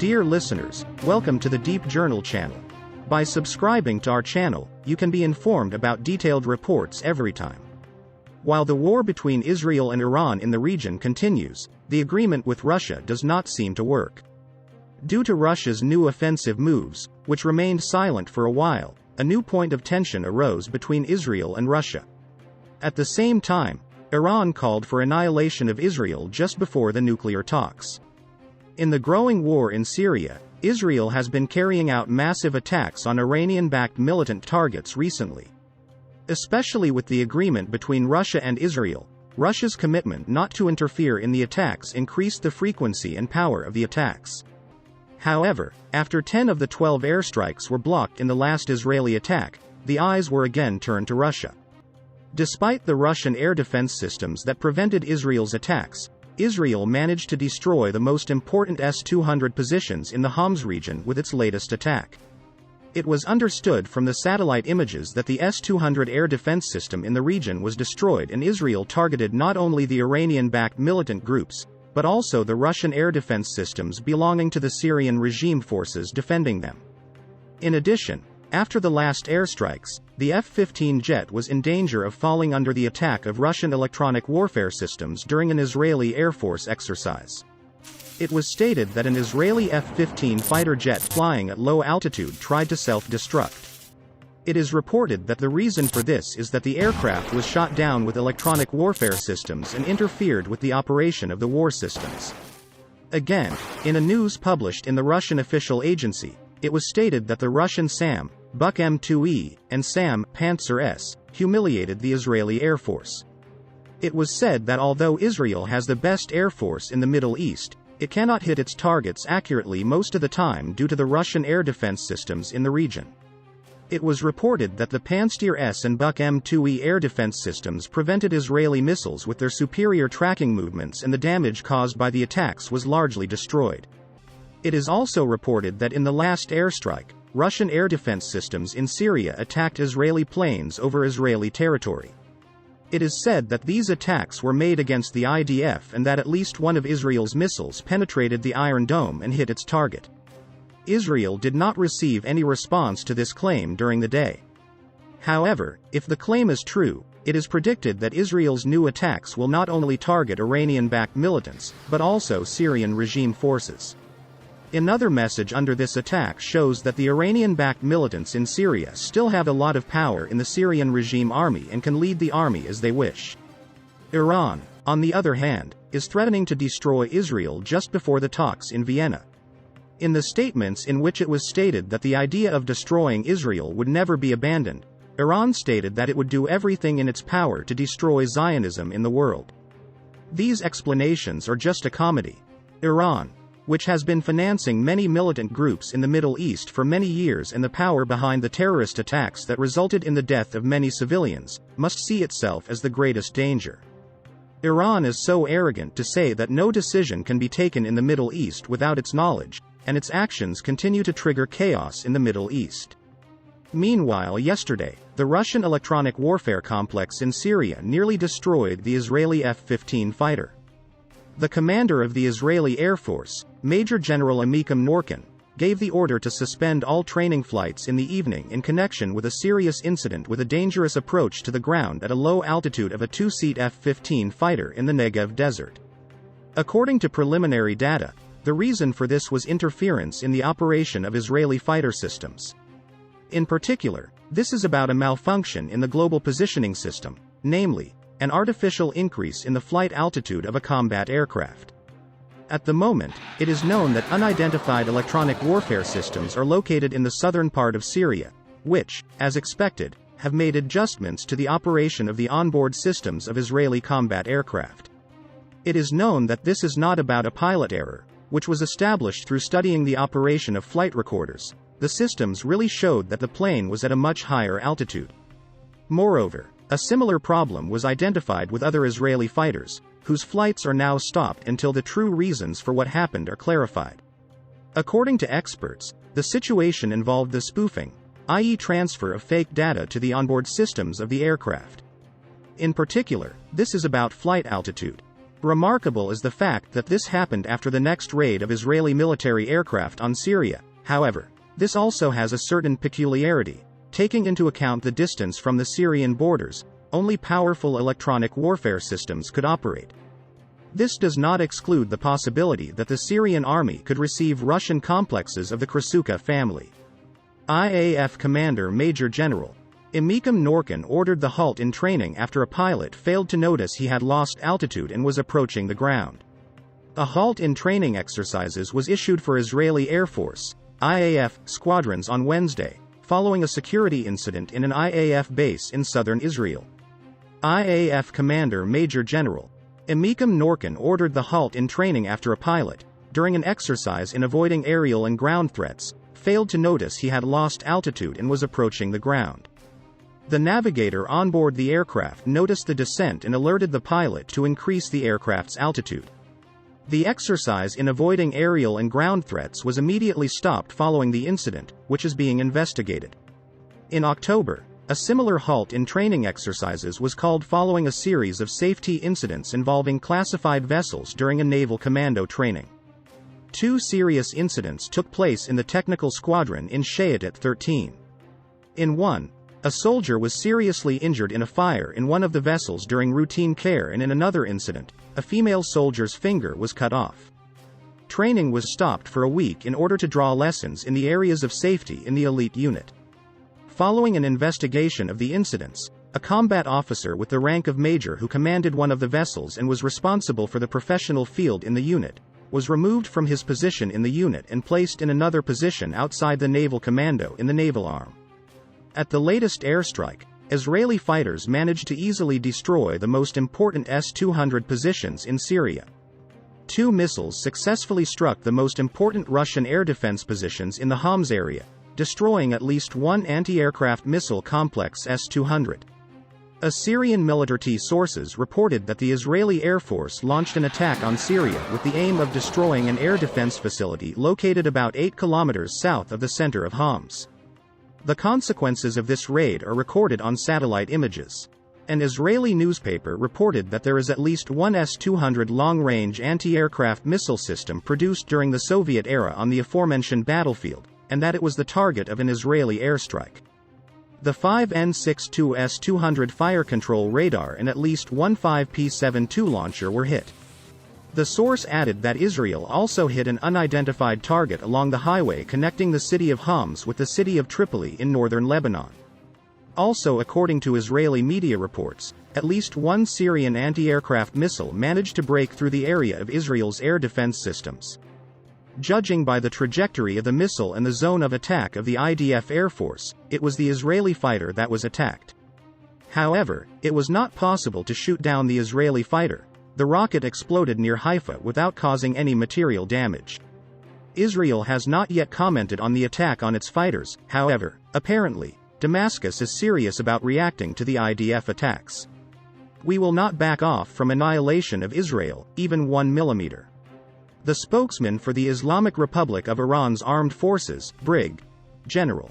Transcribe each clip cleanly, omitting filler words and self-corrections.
Dear listeners, welcome to the Deep Journal channel. By subscribing to our channel, you can be informed about detailed reports every time. While the war between Israel and Iran in the region continues, the agreement with Russia does not seem to work. Due to Russia's new offensive moves, which remained silent for a while, a new point of tension arose between Israel and Russia. At the same time, Iran called for annihilation of Israel just before the nuclear talks. In the growing war in Syria, Israel has been carrying out massive attacks on Iranian-backed militant targets recently. Especially with the agreement between Russia and Israel, Russia's commitment not to interfere in the attacks increased the frequency and power of the attacks. However, after 10 of the 12 airstrikes were blocked in the last Israeli attack, the eyes were again turned to Russia. Despite the Russian air defense systems that prevented Israel's attacks, Israel managed to destroy the most important S-200 positions in the Homs region with its latest attack. It was understood from the satellite images that the S-200 air defense system in the region was destroyed, and Israel targeted not only the Iranian-backed militant groups, but also the Russian air defense systems belonging to the Syrian regime forces defending them. In addition, after the last airstrikes, the F-15 jet was in danger of falling under the attack of Russian electronic warfare systems during an Israeli Air Force exercise. It was stated that an Israeli F-15 fighter jet flying at low altitude tried to self-destruct. It is reported that the reason for this is that the aircraft was shot down with electronic warfare systems and interfered with the operation of the war systems. Again, in a news published in the Russian official agency, it was stated that the Russian SAM, Buk M2E, and SAM, Panzer S, humiliated the Israeli Air Force. It was said that although Israel has the best air force in the Middle East, it cannot hit its targets accurately most of the time due to the Russian air defense systems in the region. It was reported that the Panzer S and Buk M2E air defense systems prevented Israeli missiles with their superior tracking movements, and the damage caused by the attacks was largely destroyed. It is also reported that in the last airstrike, Russian air defense systems in Syria attacked Israeli planes over Israeli territory. It is said that these attacks were made against the IDF and that at least one of Israel's missiles penetrated the Iron Dome and hit its target. Israel did not receive any response to this claim during the day. However, if the claim is true, it is predicted that Israel's new attacks will not only target Iranian-backed militants, but also Syrian regime forces. Another message under this attack shows that the Iranian-backed militants in Syria still have a lot of power in the Syrian regime army and can lead the army as they wish. Iran, on the other hand, is threatening to destroy Israel just before the talks in Vienna. In the statements in which it was stated that the idea of destroying Israel would never be abandoned, Iran stated that it would do everything in its power to destroy Zionism in the world. These explanations are just a comedy. Iran, which has been financing many militant groups in the Middle East for many years and the power behind the terrorist attacks that resulted in the death of many civilians, must see itself as the greatest danger. Iran is so arrogant to say that no decision can be taken in the Middle East without its knowledge, and its actions continue to trigger chaos in the Middle East. Meanwhile, yesterday, the Russian electronic warfare complex in Syria nearly destroyed the Israeli F-15 fighter. The commander of the Israeli Air Force, Major General Amikam Norkin, gave the order to suspend all training flights in the evening in connection with a serious incident with a dangerous approach to the ground at a low altitude of a two-seat F-15 fighter in the Negev desert. According to preliminary data, the reason for this was interference in the operation of Israeli fighter systems. In particular, this is about a malfunction in the global positioning system, namely, an artificial increase in the flight altitude of a combat aircraft. At the moment, it is known that unidentified electronic warfare systems are located in the southern part of Syria, which, as expected, have made adjustments to the operation of the onboard systems of Israeli combat aircraft. It is known that this is not about a pilot error, which was established through studying the operation of flight recorders. The systems really showed that the plane was at a much higher altitude. Moreover, a similar problem was identified with other Israeli fighters, whose flights are now stopped until the true reasons for what happened are clarified. According to experts, the situation involved the spoofing, i.e. transfer of fake data to the onboard systems of the aircraft. In particular, this is about flight altitude. Remarkable is the fact that this happened after the next raid of Israeli military aircraft on Syria. However, this also has a certain peculiarity. Taking into account the distance from the Syrian borders, only powerful electronic warfare systems could operate. This does not exclude the possibility that the Syrian army could receive Russian complexes of the Krasuka family. IAF Commander Major General Emikim Norkin ordered the halt in training after a pilot failed to notice he had lost altitude and was approaching the ground. A halt in training exercises was issued for Israeli Air Force IAF squadrons on Wednesday, following a security incident in an IAF base in southern Israel. IAF Commander Major General Emikim Norkin ordered the halt in training after a pilot, during an exercise in avoiding aerial and ground threats, failed to notice he had lost altitude and was approaching the ground. The navigator on board the aircraft noticed the descent and alerted the pilot to increase the aircraft's altitude. The exercise in avoiding aerial and ground threats was immediately stopped following the incident, which is being investigated. In October, a similar halt in training exercises was called following a series of safety incidents involving classified vessels during a naval commando training. 2 serious incidents took place in the technical squadron in Shayatit 13. In one, a soldier was seriously injured in a fire in one of the vessels during routine care, and in another incident, a female soldier's finger was cut off. Training was stopped for a week in order to draw lessons in the areas of safety in the elite unit. Following an investigation of the incidents, a combat officer with the rank of major who commanded one of the vessels and was responsible for the professional field in the unit, was removed from his position in the unit and placed in another position outside the naval commando in the naval arm. At the latest airstrike, Israeli fighters managed to easily destroy the most important S-200 positions in Syria. 2 missiles successfully struck the most important Russian air defense positions in the Homs area, destroying at least one anti-aircraft missile complex S-200. Assyrian military sources reported that the Israeli Air Force launched an attack on Syria with the aim of destroying an air defense facility located about 8 kilometers south of the center of Homs. The consequences of this raid are recorded on satellite images. An Israeli newspaper reported that there is at least one S-200 long-range anti-aircraft missile system produced during the Soviet era on the aforementioned battlefield, and that it was the target of an Israeli airstrike. The 5N-62 S-200 fire control radar and at least one 5P-72 launcher were hit. The source added that Israel also hit an unidentified target along the highway connecting the city of Homs with the city of Tripoli in northern Lebanon. Also, according to Israeli media reports, at least one Syrian anti-aircraft missile managed to break through the area of Israel's air defense systems. Judging by the trajectory of the missile and the zone of attack of the IDF Air Force, it was the Israeli fighter that was attacked. However, it was not possible to shoot down the Israeli fighter. The rocket exploded near Haifa without causing any material damage. Israel has not yet commented on the attack on its fighters. However, apparently, Damascus is serious about reacting to the IDF attacks. We will not back off from annihilation of Israel, even 1 millimeter. The spokesman for the Islamic Republic of Iran's armed forces, Brig. General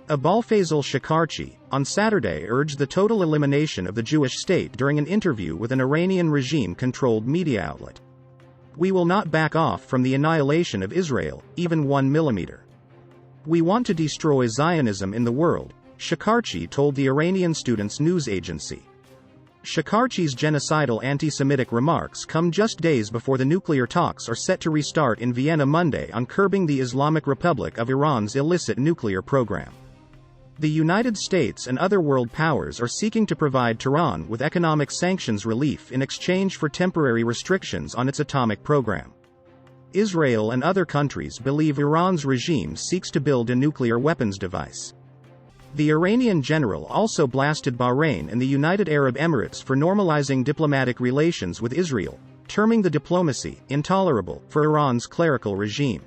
Abolfazl Shakarchi, on Saturday urged the total elimination of the Jewish state during an interview with an Iranian regime-controlled media outlet. We will not back off from the annihilation of Israel, even 1 millimeter. We want to destroy Zionism in the world, Shakarchi told the Iranian Students News Agency. Shakarchi's genocidal anti-Semitic remarks come just days before the nuclear talks are set to restart in Vienna Monday on curbing the Islamic Republic of Iran's illicit nuclear program. The United States and other world powers are seeking to provide Tehran with economic sanctions relief in exchange for temporary restrictions on its atomic program. Israel and other countries believe Iran's regime seeks to build a nuclear weapons device. The Iranian general also blasted Bahrain and the United Arab Emirates for normalizing diplomatic relations with Israel, terming the diplomacy intolerable for Iran's clerical regime.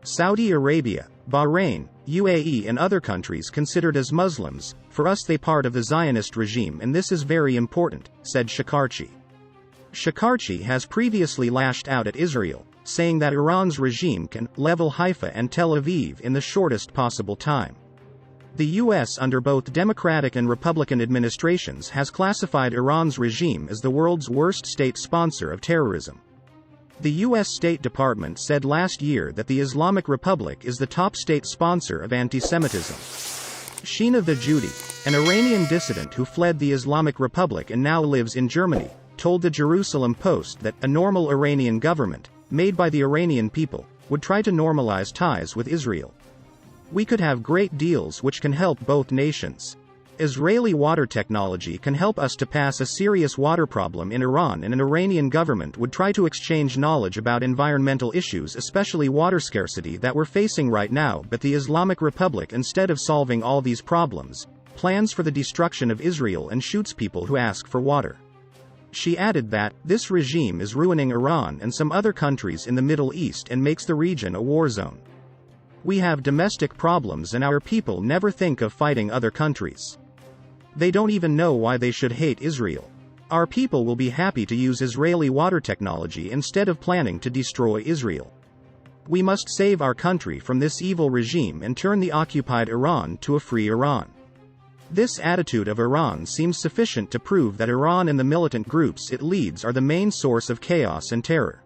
Saudi Arabia, Bahrain, UAE and other countries considered as Muslims, for us they part of the Zionist regime and this is very important, said Shakarchi. Shakarchi has previously lashed out at Israel, saying that Iran's regime can level Haifa and Tel Aviv in the shortest possible time. The US under both Democratic and Republican administrations has classified Iran's regime as the world's worst state sponsor of terrorism. The U.S. State Department said last year that the Islamic Republic is the top state sponsor of anti-Semitism. Sheena Vajudi, an Iranian dissident who fled the Islamic Republic and now lives in Germany, told the Jerusalem Post that a normal Iranian government, made by the Iranian people, would try to normalize ties with Israel. We could have great deals which can help both nations. Israeli water technology can help us to pass a serious water problem in Iran, and an Iranian government would try to exchange knowledge about environmental issues, especially water scarcity that we're facing right now. But the Islamic Republic, instead of solving all these problems, plans for the destruction of Israel and shoots people who ask for water. She added that this regime is ruining Iran and some other countries in the Middle East and makes the region a war zone. We have domestic problems and our people never think of fighting other countries. They don't even know why they should hate Israel. Our people will be happy to use Israeli water technology instead of planning to destroy Israel. We must save our country from this evil regime and turn the occupied Iran to a free Iran. This attitude of Iran seems sufficient to prove that Iran and the militant groups it leads are the main source of chaos and terror.